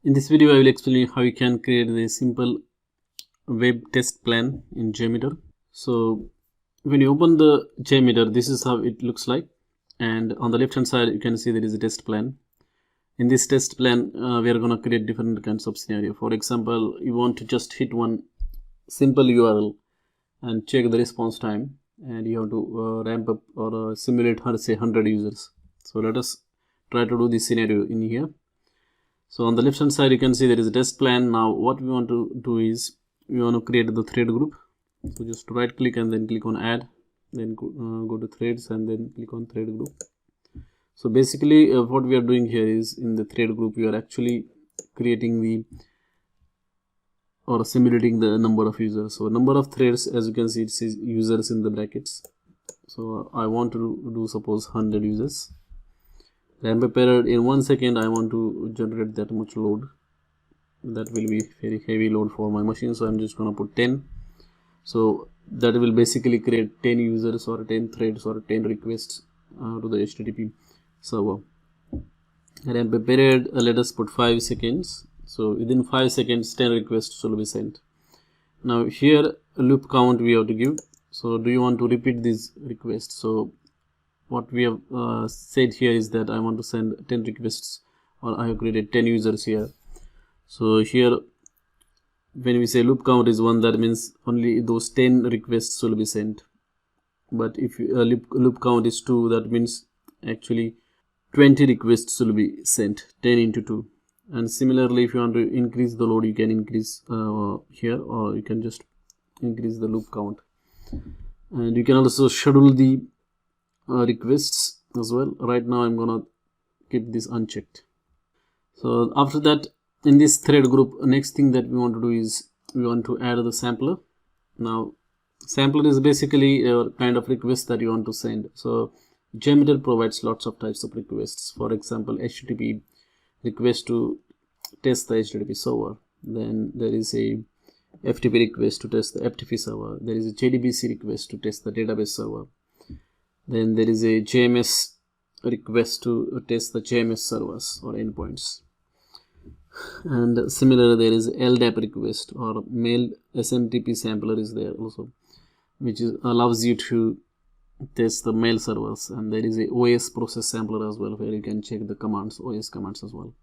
In this video, I will explain you how you can create a simple web test plan in JMeter. So when you open the JMeter, this is how it looks like. And on the left hand side, you can see there is a test plan. In this test plan, we are going to create different kinds of scenario. For example, you want to just hit one simple URL and check the response time. And you have to ramp up or simulate, say 100 users. So let us try to do this scenario in here. So on the left hand side, you can see there is a test plan. Now what we want to do is we want to create the thread group. So just right click and then click on add, then go to threads and then click on thread group. So basically what we are doing here is in the thread group, we are actually creating the or simulating the number of users. So number of threads, as you can see, it says users in the brackets. So I want to do suppose 100 users. Ramp up period in 1 second. I want to generate that much load. That will be very heavy load for my machine, so I'm just gonna put 10. So that will basically create 10 users or 10 threads or 10 requests to the HTTP server. Ramp up period, let us put 5 seconds. So within 5 seconds 10 requests will be sent. Now here loop count we have to give. So do you want to repeat these requests? So what we have said here is that I want to send 10 requests, or I have created 10 users here. So here when we say loop count is 1, that means only those 10 requests will be sent. But if loop count is 2, that means actually 20 requests will be sent, 10 into 2. And similarly, if you want to increase the load, you can increase here, or you can just increase the loop count. And you can also schedule the requests as well. Right now I'm gonna keep this unchecked. So after that, in this thread group, next thing that we want to do is we want to add the sampler. Now sampler is basically a kind of request that you want to send. So JMeter provides lots of types of requests. For example, HTTP request to test the HTTP server. Then there is a FTP request to test the FTP server. There is a JDBC request to test the database server. Then there is a JMS request to test the JMS servers or endpoints. And similarly, there is LDAP request or mail SMTP sampler is there also, which allows you to test the mail servers. And there is a OS process sampler as well, where you can check the commands, OS commands as well.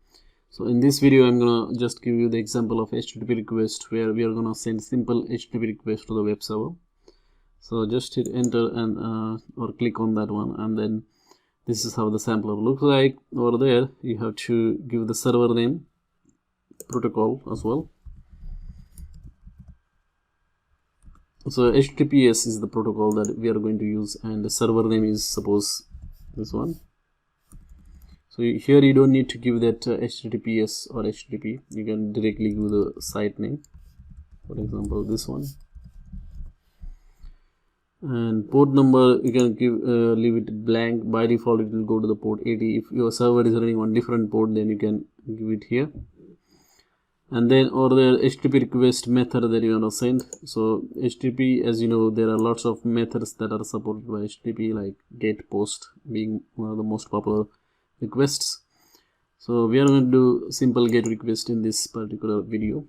So in this video, I'm gonna just give you the example of HTTP request, where we are gonna send simple HTTP request to the web server. So just hit enter and or click on that one, and then this is how the sampler looks like. Over there you have to give the server name, protocol as well. So HTTPS is the protocol that we are going to use, and the server name is suppose this one. So here you don't need to give that HTTPS or HTTP. You can directly give the site name, for example this one. And port number you can give leave it blank. By default it will go to the port 80. If your server is running on different port, then you can give it here. And then over there, HTTP request method that you want to send. So HTTP, as you know, there are lots of methods that are supported by HTTP, like GET, POST being one of the most popular requests. So we are going to do simple GET request in this particular video.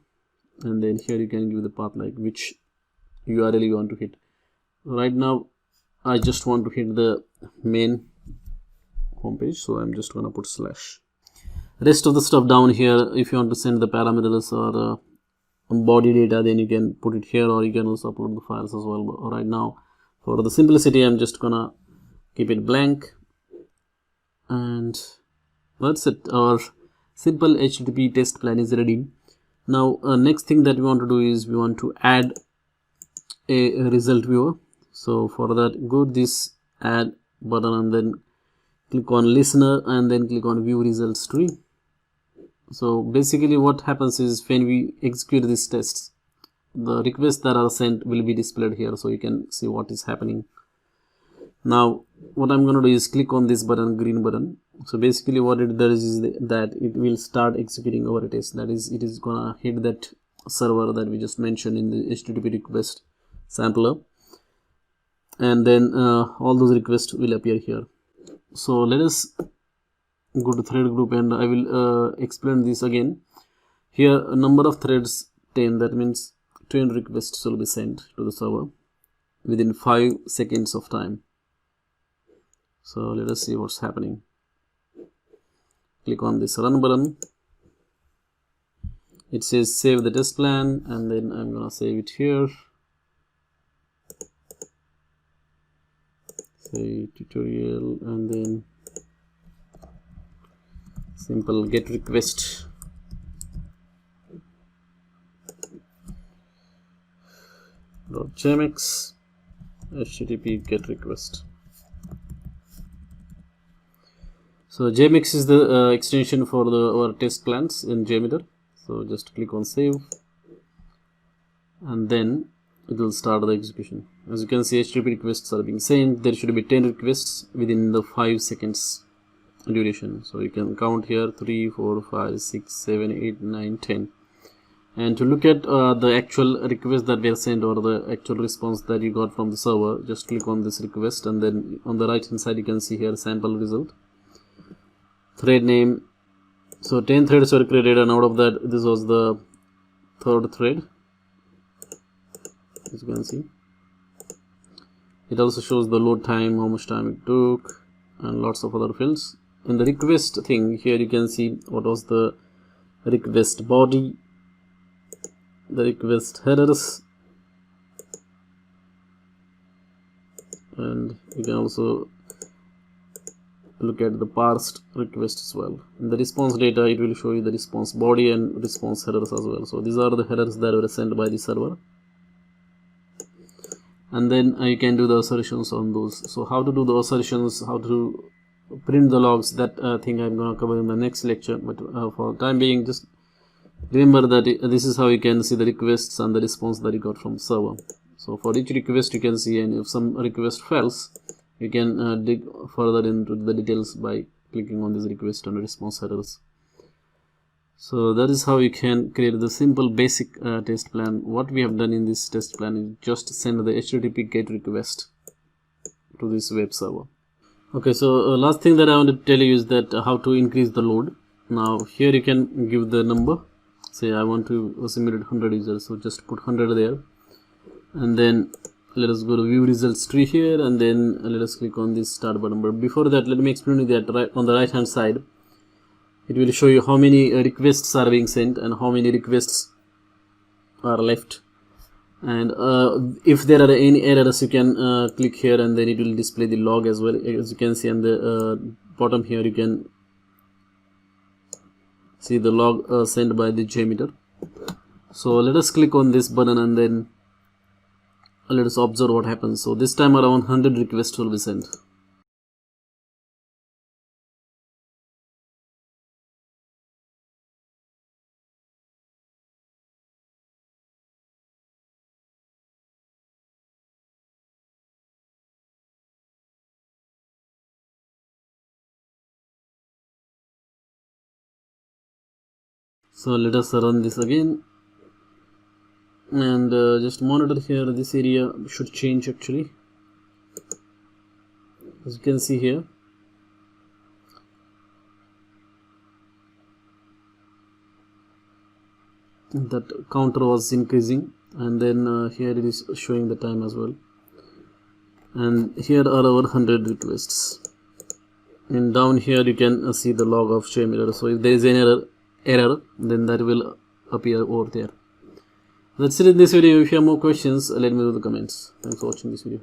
And then here you can give the path, like which URL you want to hit. Right now I just want to hit the main homepage, so I'm just gonna put /. Rest of the stuff down here, if you want to send the parameters or body data, then you can put it here, or you can also upload the files as well. But right now, for the simplicity, I'm just gonna keep it blank, and that's it. Our simple HTTP test plan is ready. Now next thing that we want to do is we want to add a result viewer. So for that, go to this add button and then click on listener and then click on view results tree. So basically what happens is when we execute these tests, the requests that are sent will be displayed here, so you can see what is happening. Now what I'm going to do is click on this button, green button. So basically what it does is that it will start executing our test. That is, it is gonna hit that server that we just mentioned in the HTTP request sampler, and then all those requests will appear here. So let us go to thread group, and I will explain this again. Here a number of threads 10, that means 10 requests will be sent to the server within 5 seconds of time. So let us see what's happening. Click on this run button. It says save the test plan, and then I'm gonna save it here. Say tutorial, and then simple get request. .jmx http get request. So JMX is the extension for our test plans in JMeter. So just click on save, and then it will start the execution. As you can see, HTTP requests are being sent. There should be 10 requests within the 5 seconds duration. So you can count here 3, 4, 5, 6, 7, 8, 9, 10. And to look at the actual request that were sent, or the actual response that you got from the server, just click on this request, and then on the right hand side you can see here sample result, thread name. So 10 threads were created, and out of that this was the third thread. As you can see, it also shows the load time, how much time it took, and lots of other fields. In the request thing here you can see what was the request body, the request headers, and you can also look at the parsed request as well. In the response data it will show you the response body and response headers as well. So these are the headers that were sent by the server, and then you can do the assertions on those. So how to do the assertions, how to print the logs, that thing I'm going to cover in the next lecture, but for the time being, just remember that this is how you can see the requests and the response that you got from the server. So for each request you can see, and if some request fails, you can dig further into the details by clicking on this request and response headers. So that is how you can create the simple basic test plan. What we have done in this test plan is just send the HTTP GET request to this web server. Okay, so last thing that I want to tell you is that how to increase the load. Now here you can give the number. Say I want to simulate 100 users, so just put 100 there, and then let us go to view results tree here, and then let us click on this start button. But before that, let me explain you that on the right hand side it will show you how many requests are being sent and how many requests are left, and if there are any errors you can click here, and then it will display the log as well. As you can see on the bottom here, you can see the log sent by the JMeter. So let us click on this button, and then let us observe what happens. So this time around 100 requests will be sent. So let us run this again, and just monitor here. This area should change actually. As you can see here, that counter was increasing, and then here it is showing the time as well, and here are our 100 requests, and down here you can see the log of JMeter. So if there is an error, then that will appear over there. That's it in this video. If you have more questions, let me know in the comments. Thanks for watching this video.